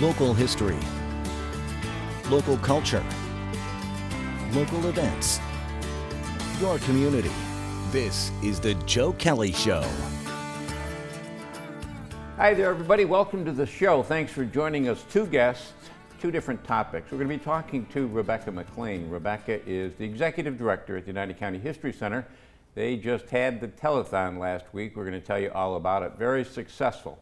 Local history, local culture, local events, your community. This is the Joe Kelly Show. Hi there, everybody. Welcome to the show. Thanks for joining us. Two guests, two different topics. We're going to be talking to Rebecca Mclain. Rebecca is the executive director at the United County History Center. They just had the telethon last week. We're going to tell you all about it. Very successful.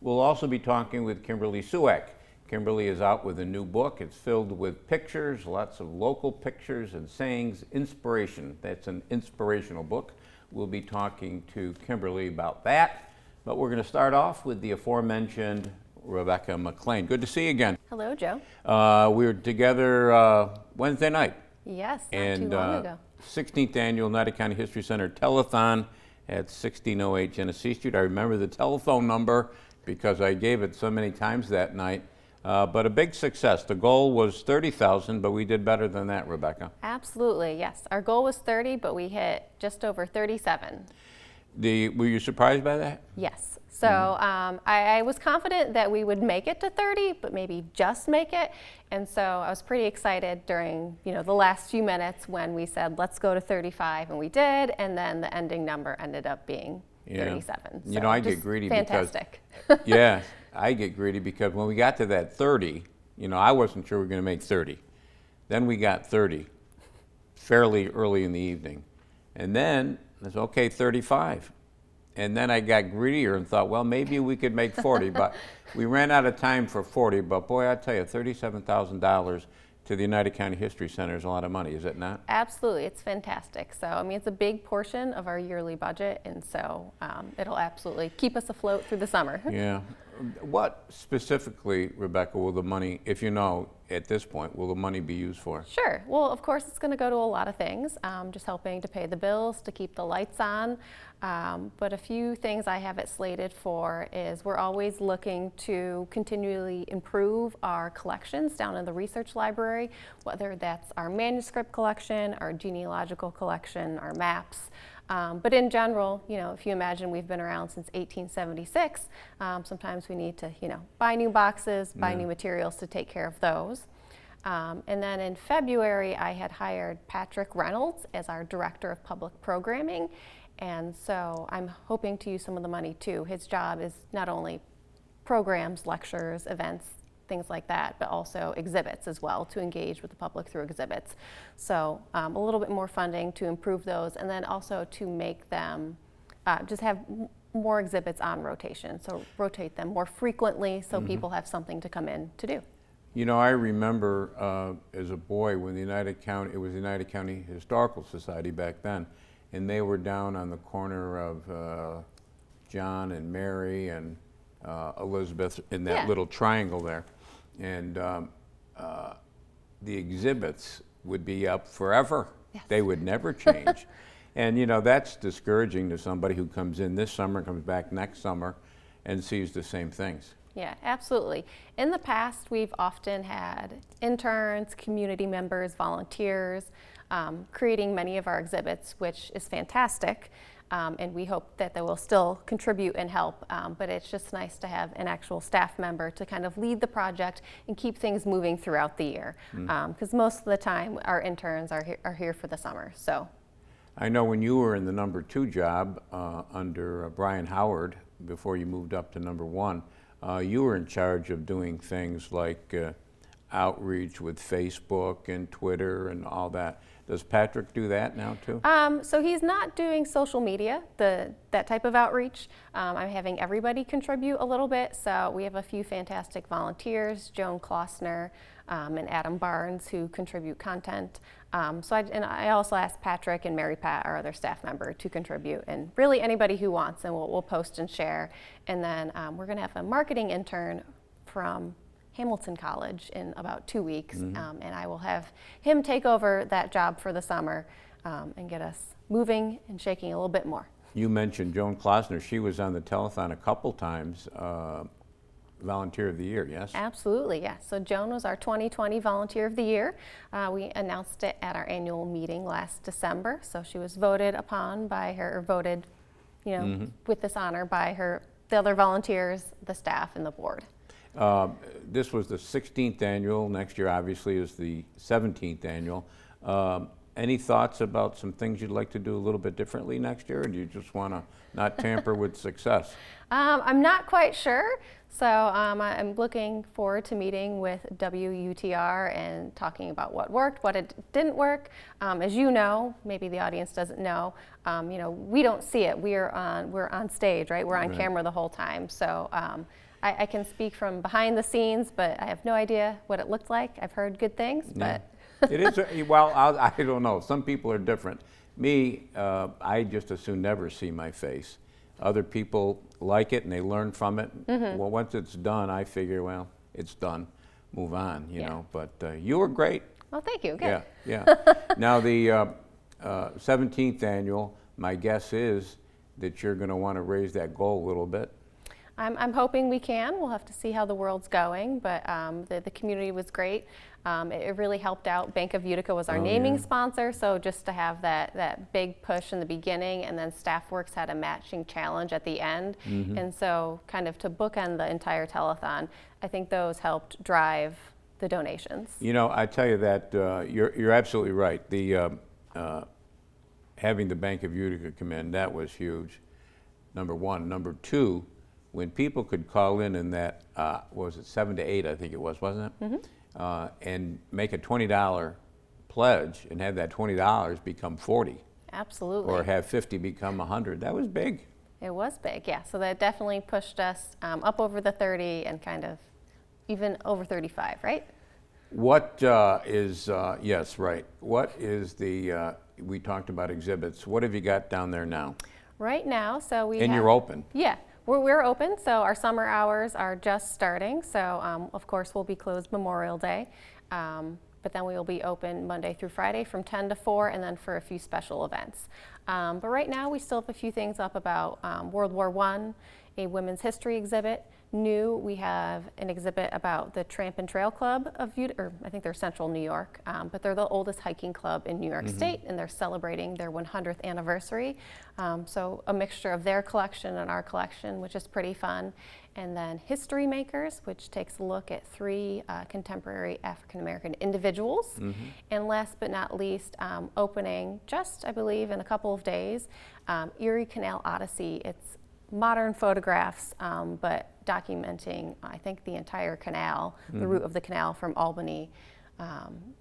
We'll also be talking with Kimberly Suwek. Kimberly is out with a new book. It's filled with pictures, lots of local pictures and sayings, inspiration. That's an inspirational book. We'll be talking to Kimberly about that. But we're going to start off with the aforementioned Rebecca Mclain. Good to see you again. Hello, Joe. We were together Wednesday night. Yes, not too long ago. 16th Annual United County History Center Telethon at 1608 Genesee Street. I remember the telephone number because I gave it so many times that night. But a big success. The goal was 30,000, but we did better than that, Rebecca. Absolutely, yes. Our goal was 30, but we hit just over 37. Were you surprised by that? Yes. So I was confident that we would make it to 30, but maybe just make it. And so I was pretty excited during the last few minutes when we said, let's go to 35, and we did. And then the ending number ended up being 37. So I get greedy fantastic. because, yeah, I get greedy because when we got to that 30, I wasn't sure we were going to make 30. Then we got 30 fairly early in the evening. And then I said, okay, 35. And then I got greedier and thought, well, maybe we could make 40, but we ran out of time for 40. But boy, I tell you, $37,000 to the United County History Center is a lot of money, is it not? Absolutely, it's fantastic. So, I mean, it's a big portion of our yearly budget, and so it'll absolutely keep us afloat through the summer. Yeah. What specifically, Rebecca, will the money, if you know at this point, will the money be used for? Sure. Well, of course, it's going to go to a lot of things, just helping to pay the bills, to keep the lights on. But a few things I have it slated for is we're always looking to continually improve our collections down in the research library, whether that's our manuscript collection, our genealogical collection, our maps. But in general, if you imagine we've been around since 1876, sometimes we need to, buy new boxes, buy new materials to take care of those. And then in February, I had hired Patrick Reynolds as our Director of Public Programming. And so I'm hoping to use some of the money too. His job is not only programs, lectures, events, things like that, but also exhibits as well, to engage with the public through exhibits. So a little bit more funding to improve those, and then also to make them just have more exhibits on rotation. So rotate them more frequently so people have something to come in to do. I remember as a boy when it was the United County Historical Society back then, and they were down on the corner of John and Mary and Elizabeth in that little triangle there. And the exhibits would be up forever. Yes. They would never change. And that's discouraging to somebody who comes in this summer, comes back next summer, and sees the same things. Yeah, absolutely. In the past, we've often had interns, community members, volunteers, creating many of our exhibits, which is fantastic. And we hope that they will still contribute and help, but it's just nice to have an actual staff member to kind of lead the project and keep things moving throughout the year. Because most of the time, our interns are here for the summer. So, I know when you were in the number 2 job under Brian Howard, before you moved up to number 1, you were in charge of doing things like outreach with Facebook and Twitter and all that. Does Patrick do that now too? So he's not doing social media, that type of outreach. I'm having everybody contribute a little bit. So we have a few fantastic volunteers, Joan Klossner and Adam Barnes, who contribute content. I also asked Patrick and Mary Pat, our other staff member, to contribute, and really anybody who wants, and we'll post and share. And then we're going to have a marketing intern from Hamilton College in about 2 weeks, and I will have him take over that job for the summer and get us moving and shaking a little bit more. You mentioned Joan Klossner. She was on the telethon a couple times, Volunteer of the Year, yes? Absolutely, yes. So Joan was our 2020 Volunteer of the Year. We announced it at our annual meeting last December, so she was voted upon by her, or voted, with this honor by the other volunteers, the staff, and the board. this was the 16th annual. Next year, obviously, is the 17th annual. Any thoughts about some things you'd like to do a little bit differently next year, or do you just want to not tamper with success? I'm not quite sure. So I'm looking forward to meeting with WUTR and talking about what worked, what it didn't work. As you know, maybe the audience doesn't know, we don't see it. We're on stage, right? We're on camera the whole time. So I can speak from behind the scenes, but I have no idea what it looked like. I've heard good things, but. It is, well, I don't know. Some people are different. Me, I just as soon never see my face. Other people like it and they learn from it. Well, once it's done, I figure, well, it's done. Move on, you know. But you were great. Well, thank you. Good. Yeah. Now, the 17th annual, my guess is that you're going to want to raise that goal a little bit. I'm hoping we can. We'll have to see how the world's going, but the community was great. It really helped out. Bank of Utica was our naming sponsor, so just to have that big push in the beginning, and then StaffWorks had a matching challenge at the end, and so kind of to bookend the entire telethon, I think those helped drive the donations. You know, I tell you that you're absolutely right. The having the Bank of Utica come in, that was huge. Number one. Number two, when people could call in that, what was it, 7 to 8, I think it was, wasn't it? And make a $20 pledge and have that $20 become 40. Absolutely. Or have 50 become 100. That was big. It was big, yeah. So that definitely pushed us up over the 30 and kind of even over 35, right? What is, yes, right. What is the, we talked about exhibits. What have you got down there now? Right now, so we And you're open. Yeah. We're open, so our summer hours are just starting. So of course we'll be closed Memorial Day, but then we will be open Monday through Friday from 10 to 4, and then for a few special events. But right now we still have a few things up about World War I, a women's history exhibit. New, we have an exhibit about the Tramp and Trail Club of Utica, I think they're Central New York, but they're the oldest hiking club in New York State, and they're celebrating their 100th anniversary. So a mixture of their collection and our collection, which is pretty fun. And then History Makers, which takes a look at 3 contemporary African-American individuals. And last but not least, opening just, I believe, in a couple of days, Erie Canal Odyssey. It's modern photographs, but documenting, I think, the entire canal, the route of the canal from Albany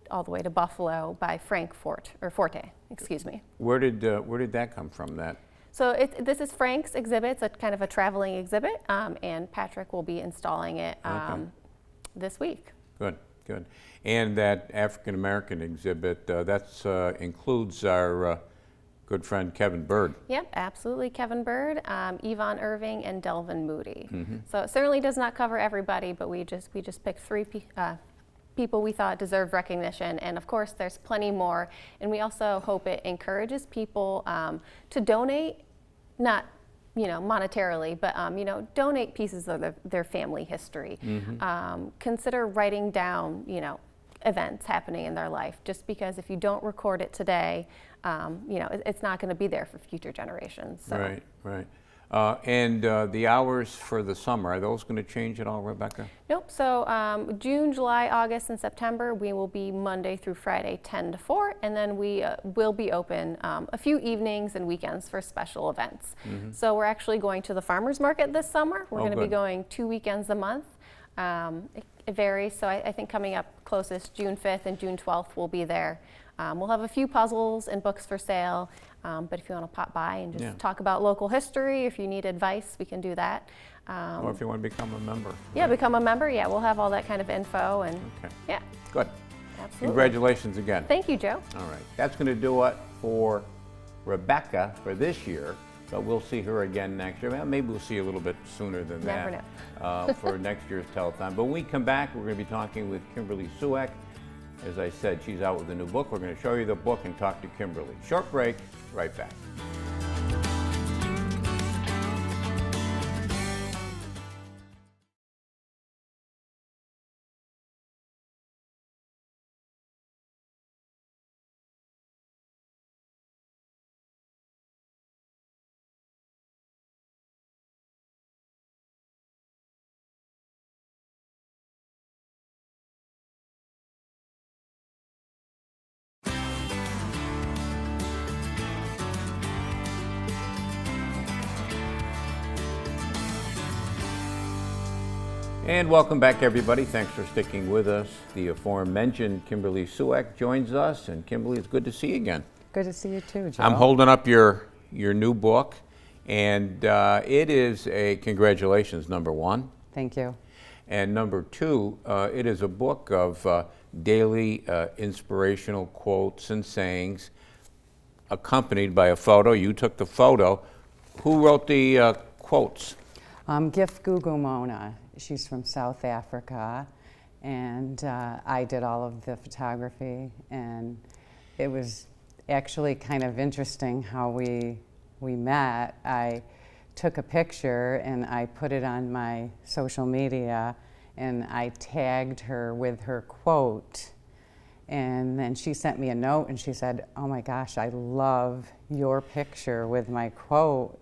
all the way to Buffalo by Frank Forte, excuse me. Where did that come from? That? So this is Frank's exhibit. It's a kind of a traveling exhibit, and Patrick will be installing it this week. Good. And that African American exhibit, that includes our good friend Kevin Bird. Yep, absolutely. Kevin Bird, Yvonne Irving, and Delvin Moody. So it certainly does not cover everybody, but we just picked 3 people we thought deserved recognition, and of course there's plenty more. And we also hope it encourages people to donate, not monetarily, but donate pieces of their family history. Consider writing down events happening in their life, just because if you don't record it today, it's not going to be there for future generations. So. Right. And the hours for the summer, are those going to change at all, Rebecca? Nope. So June, July, August, and September, we will be Monday through Friday, 10 to 4, and then we will be open a few evenings and weekends for special events. So we're actually going to the farmers market this summer. We're going to be going 2 weekends a month. It varies, so I think coming up closest, June 5th and June 12th, we'll be there. We'll have a few puzzles and books for sale, but if you want to pop by and just talk about local history, if you need advice, we can do that. Or if you want to become a member. Yeah, become a member. Yeah, we'll have all that kind of info. And yeah. Good. Absolutely. Congratulations again. Thank you, Joe. All right. That's going to do it for Rebecca for this year. But we'll see her again next year. Well, maybe we'll see a little bit sooner than Never that for next year's telethon. But when we come back, we're going to be talking with Kimberly Suwek. As I said, she's out with a new book. We're going to show you the book and talk to Kimberly. Short break, right back. And welcome back, everybody. Thanks for sticking with us. The aforementioned Kimberly Suwek joins us, and Kimberly, it's good to see you again. Good to see you too, Joe. I'm holding up your new book, and it is a congratulations, number one. Thank you. And number two, it is a book of daily inspirational quotes and sayings, accompanied by a photo. You took the photo. Who wrote the quotes? Gif Gugumona. She's from South Africa, and I did all of the photography, and it was actually kind of interesting how we met. I took a picture and I put it on my social media, and I tagged her with her quote, and then she sent me a note and she said, "Oh my gosh, I love your picture with my quote."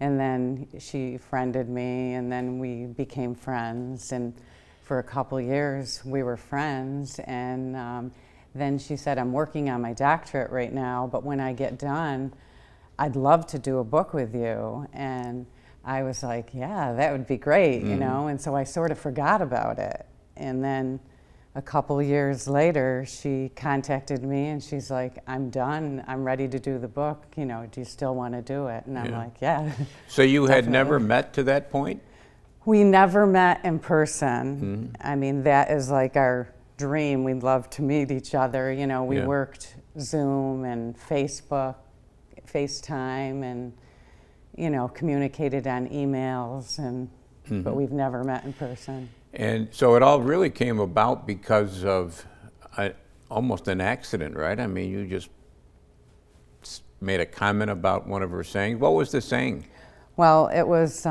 And then she friended me, and then we became friends, and for a couple years we were friends. And then she said, "I'm working on my doctorate right now, but when I get done, I'd love to do a book with you." And I was like, "Yeah, that would be great," you know. And so I sort of forgot about it. And then a couple years later, she contacted me and she's like, "I'm done. I'm ready to do the book. You know, do you still want to do it?" And I'm like, "Yeah." So you had never met to that point? We never met in person. I mean, that is like our dream. We'd love to meet each other. You know, we worked Zoom and Facebook, FaceTime, and, you know, communicated on emails, and but we've never met in person. And so it all really came about because of almost an accident, right? I mean, you just made a comment about one of her sayings. What was the saying? Well, it was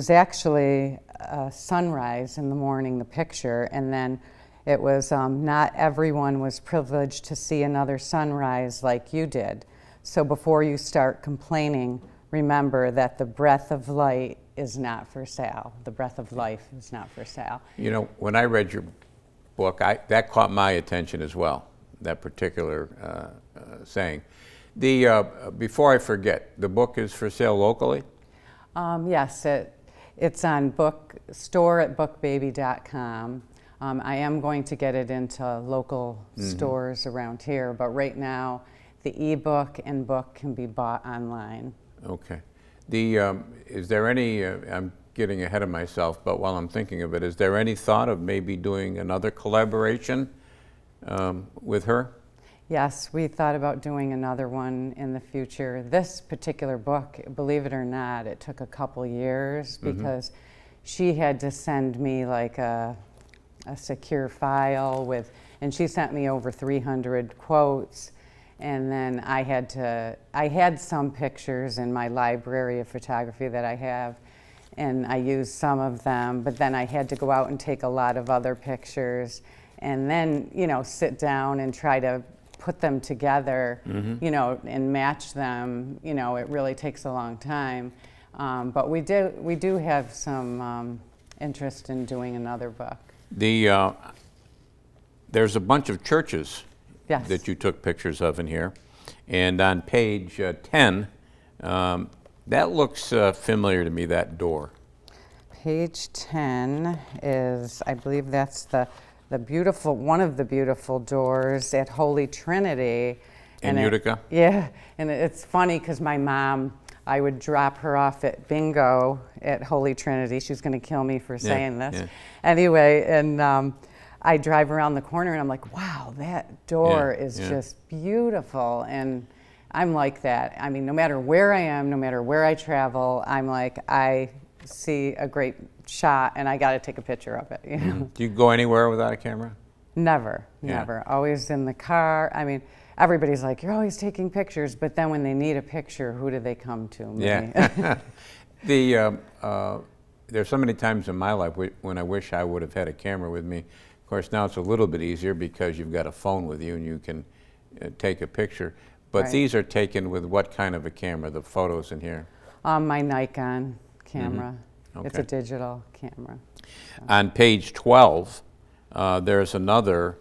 actually a sunrise in the morning, the picture, and then it was not everyone was privileged to see another sunrise like you did. So before you start complaining, remember that the breath of light is not for sale. The breath of life is not for sale. You know, when I read your book, that caught my attention as well, that particular saying. Before I forget, the book is for sale locally? Yes, it's on store at bookbaby.com. I am going to get it into local stores around here, but right now the ebook and book can be bought online. Okay. Is there any, I'm getting ahead of myself, but while I'm thinking of it, is there any thought of maybe doing another collaboration with her? Yes, we thought about doing another one in the future. This particular book, believe it or not, it took a couple years because she had to send me like a secure file and she sent me over 300 quotes. And then I had some pictures in my library of photography that I have, and I used some of them, but then I had to go out and take a lot of other pictures and then, you know, sit down and try to put them together, you know, and match them. You know, it really takes a long time. But we do have some interest in doing another book. There's a bunch of churches that you took pictures of in here. And on page 10, that looks familiar to me, that door. Page 10 is, I believe that's the beautiful, one of the beautiful doors at Holy Trinity. In Utica? Yeah, and it's funny because my mom, I would drop her off at bingo at Holy Trinity. She was going to kill me for saying this. Yeah. Anyway, and I drive around the corner and I'm like, wow, that door is just beautiful. And I'm like that. I mean, no matter where I am, no matter where I travel, I'm like, I see a great shot and I got to take a picture of it. You know? Do you go anywhere without a camera? Never. Always in the car. I mean, everybody's like, you're always taking pictures, but then when they need a picture, who do they come to? Me. Yeah. There's so many times in my life when I wish I would have had a camera with me. Of course, now it's a little bit easier because you've got a phone with you and you can take a picture. But these are taken with what kind of a camera, the photos in here? My Nikon camera. Okay. It's a digital camera. So. On page 12, there's another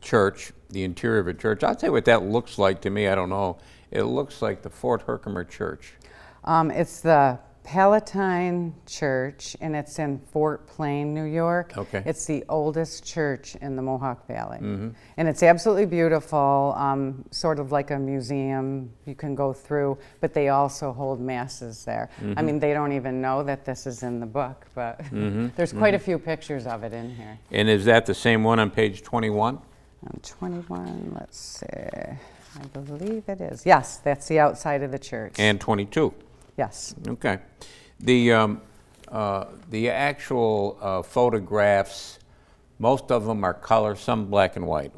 church, the interior of a church. I'll tell you what that looks like to me. I don't know. It looks like the Fort Herkimer Church. It's the Palatine Church, and it's in Fort Plain, New York. Okay. It's the oldest church in the Mohawk Valley. And it's absolutely beautiful, sort of like a museum you can go through, but they also hold masses there. I mean, they don't even know that this is in the book, but there's quite a few pictures of it in here. And is that the same one on page 21? On 21, let's see, I believe it is. Yes, that's the outside of the church. And 22? Yes. Okay. The actual photographs, most of them are color, some black and white.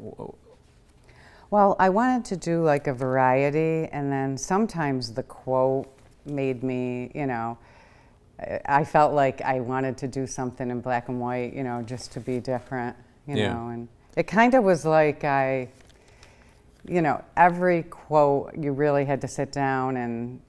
Well, I wanted to do like a variety, and then sometimes the quote made me, you know, I felt like I wanted to do something in black and white, you know, just to be different, you know, and it kind of was like you know, every quote you really had to sit down and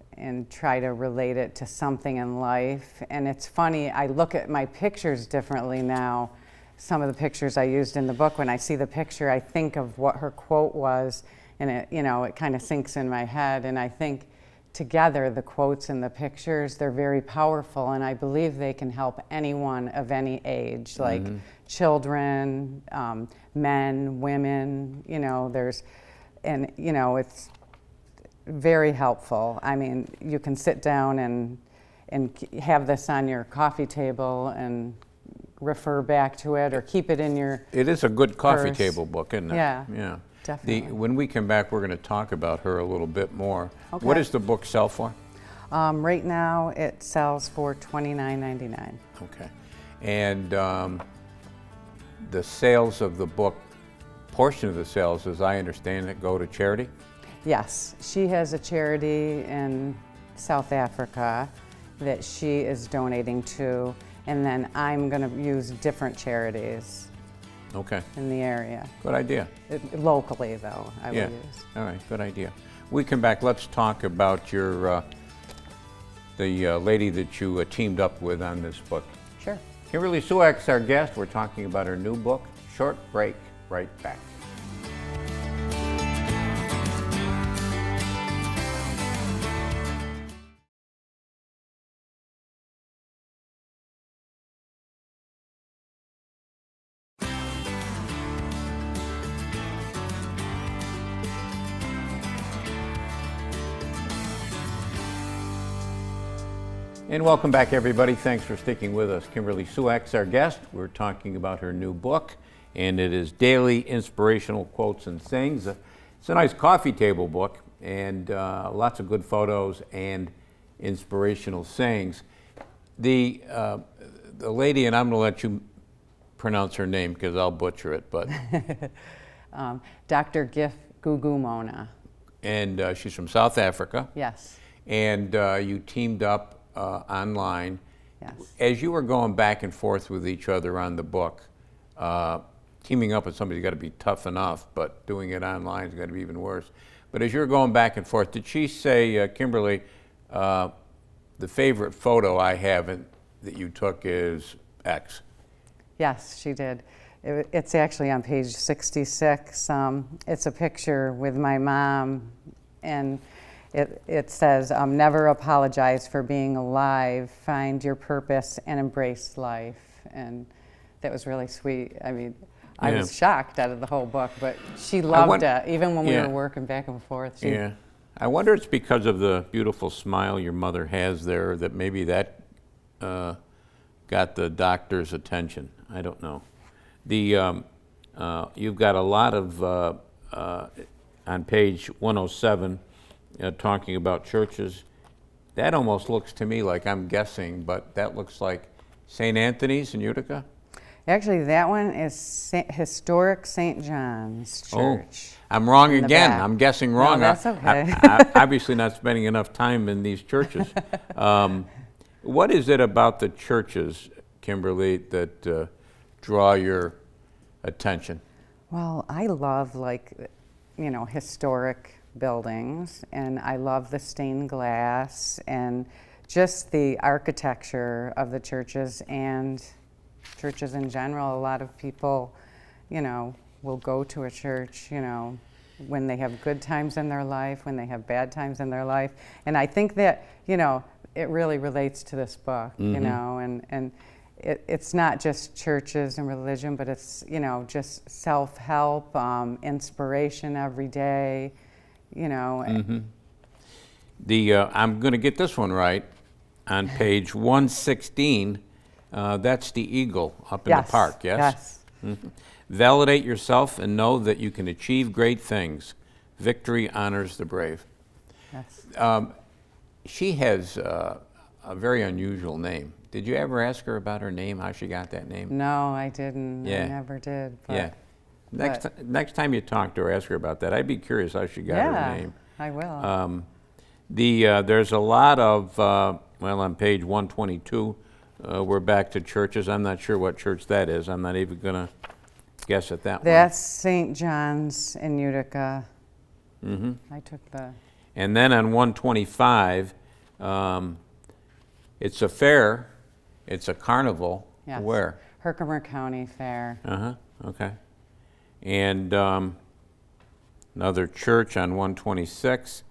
try to relate it to something in life. And it's funny, I look at my pictures differently now. Some of the pictures I used in the book, when I see the picture, I think of what her quote was, and it, you know, it kind of sinks in my head. And I think together, the quotes and the pictures, they're very powerful, and I believe they can help anyone of any age, like children, men, women, you know, and you know, it's very helpful. I mean, you can sit down and have this on your coffee table and refer back to it, or keep it in your It is a good coffee purse. table book, isn't it? Yeah, definitely. When we come back, we're going to talk about her a little bit more. Okay. What does the book sell for? Right now, it sells for $29.99. Okay. And the sales of the book, portion of the sales, as I understand it, go to charity? Yes, she has a charity in South Africa that she is donating to, and then I'm going to use different charities Okay. in the area. Good idea. Locally, though, I will Yeah. use. All right, good idea. We come back, let's talk about your the lady that you teamed up with on this book. Sure. Kimberly Suwek's our guest. We're talking about her new book. Short break, right back. And welcome back, everybody. Thanks for sticking with us. Kimberly Suwek's our guest. We're talking about her new book, and it is Daily Inspirational Quotes and Sayings. It's a nice coffee table book, and lots of good photos and inspirational sayings. The lady, and I'm going to let you pronounce her name because I'll butcher it, but Dr. Gif Gugumona. And she's from South Africa. Yes. And you teamed up online. Yes. As you were going back and forth with each other on the book, teaming up with somebody's got to be tough enough, but doing it online has got to be even worse. But as you're going back and forth, did she say, Kimberly, the favorite photo I have that you took is X? Yes, she did. It's actually on page 66. It's a picture with my mom, and it says, never apologize for being alive, find your purpose and embrace life. And that was really sweet. I mean, I was shocked out of the whole book, but she loved it, even when we were working back and forth. I wonder it's because of the beautiful smile your mother has there that maybe that got the doctor's attention. I don't know. You've got a lot of, on page 107, talking about churches. That almost looks to me like, I'm guessing, but that looks like St. Anthony's in Utica? Actually, that one is historic St. John's Church. Oh, I'm wrong again. I'm guessing wrong. No, that's okay. I'm obviously not spending enough time in these churches. What is it about the churches, Kimberly, that draw your attention? Well, I love, historic buildings, and I love the stained glass and just the architecture of the churches and churches in general. A lot of people, will go to a church, when they have good times in their life, when they have bad times in their life. And I think that, it really relates to this book, you know, and it's not just churches and religion, but it's, you know, just self-help, inspiration every day, you know. I'm going to get this one right. On page 116, that's the eagle up in the park, yes? Yes. Validate yourself and know that you can achieve great things. Victory honors the brave. Yes. She has a very unusual name. Did you ever ask her about her name, how she got that name? No, I didn't. Yeah. I never did. But, Yeah. Next time you talk to her, ask her about that. I'd be curious how she got her name. I will. There's a lot of, well, on page 122, we're back to churches. I'm not sure what church that is. I'm not even going to guess at that one. That's St. John's in Utica. I took the... And then on 125, it's a fair, it's a carnival. Yes. Where? Herkimer County Fair. Okay. And another church on 126.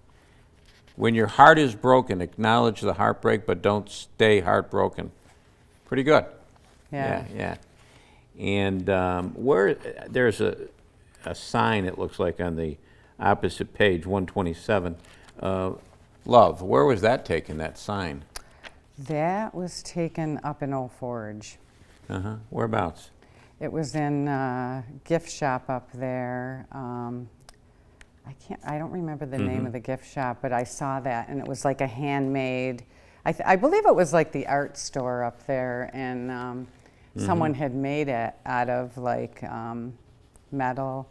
When your heart is broken, acknowledge the heartbreak, but don't stay heartbroken. Pretty good. Yeah. And where there's a sign, it looks like, on the opposite page, 127. Love. Where was that taken, that sign? That was taken up in Old Forge. Whereabouts? It was in a gift shop up there. I don't remember the name of the gift shop, but I saw that, and it was like a handmade, I believe it was like the art store up there, and someone had made it out of like metal,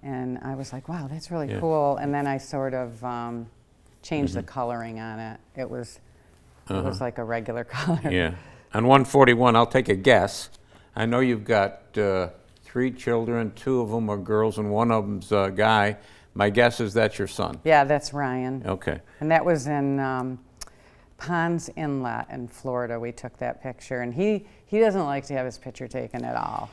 and I was like, wow, that's really cool. And then I sort of changed the coloring on it. It was like a regular color. Yeah. On 141, I'll take a guess. I know you've got 3 children, 2 of them are girls and 1 of them's a guy. My guess is that's your son. Yeah, that's Ryan. Okay. And that was in Ponds Inlet in Florida. We took that picture, and he doesn't like to have his picture taken at all.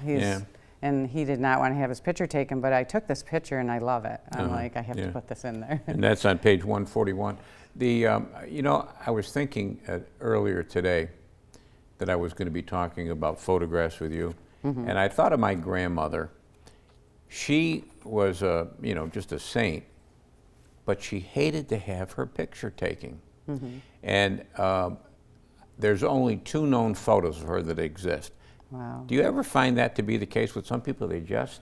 And he did not want to have his picture taken, but I took this picture and I love it. I'm like, I have to put this in there. And that's on page 141. You know, I was thinking earlier today that I was going to be talking about photographs with you, and I thought of my grandmother. She was just a saint, but she hated to have her picture taken. And there's only 2 known photos of her that exist. Wow. Do you ever find that to be the case with some people? They just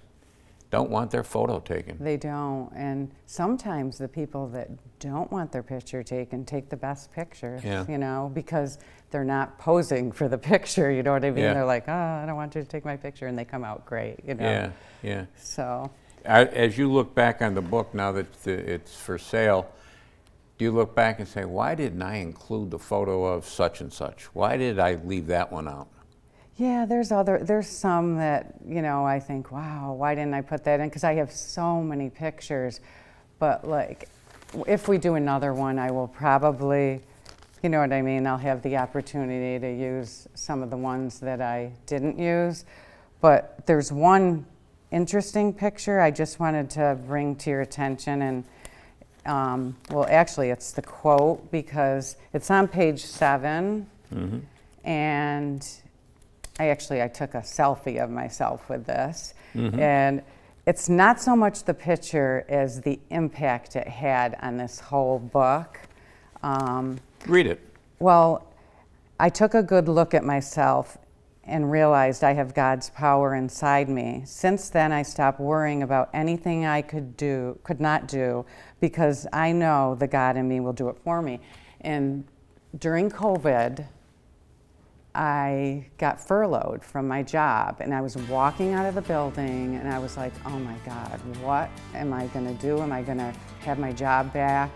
don't want their photo taken. They don't, and sometimes the people that don't want their picture taken take the best pictures, you know, because they're not posing for the picture, you know what I mean? They're like, oh, I don't want you to take my picture, and they come out great, you know? Yeah. So. As you look back on the book now that it's for sale, do you look back and say, why didn't I include the photo of such and such? Why did I leave that one out? Yeah, there's some that, you know, I think, wow, why didn't I put that in? Because I have so many pictures. But like, if we do another one, I will probably, you know what I mean? I'll have the opportunity to use some of the ones that I didn't use. But there's one interesting picture I just wanted to bring to your attention. And well, actually, it's the quote, because it's on page 7. And I took a selfie of myself with this, and it's not so much the picture as the impact it had on this whole book. Read it. Well, I took a good look at myself and realized I have God's power inside me. Since then, I stopped worrying about anything I could not do, because I know the God in me will do it for me. And during COVID, I got furloughed from my job, and I was walking out of the building, and I was like, oh my God, what am I gonna do? Am I gonna have my job back?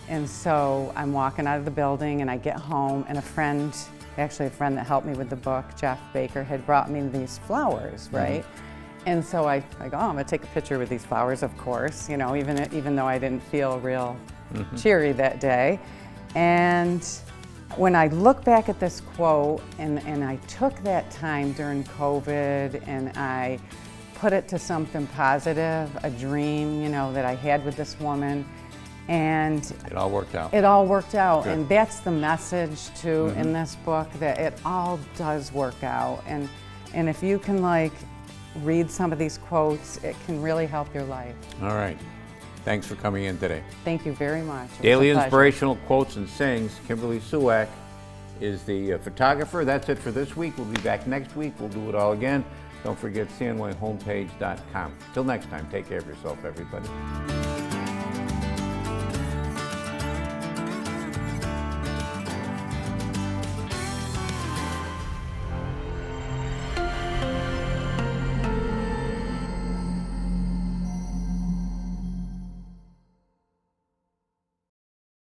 And so I'm walking out of the building, and I get home, and a friend that helped me with the book, Jeff Baker, had brought me these flowers, right? And so I go, oh, I'm gonna take a picture with these flowers, of course, you know, even though I didn't feel real cheery that day. And when I look back at this quote, and I took that time during COVID and I put it to something positive, a dream, you know, that I had with this woman, And It all worked out. it all worked out. Good. And that's the message too in this book, that it all does work out. And if you can like read some of these quotes, it can really help your life. All right. Thanks for coming in today. Thank you very much. It was Daily a pleasure. Inspirational Quotes and Sayings. Kimberly Suwek is the photographer. That's it for this week. We'll be back next week. We'll do it all again. Don't forget CNYhomepage.com. Till next time, take care of yourself, everybody.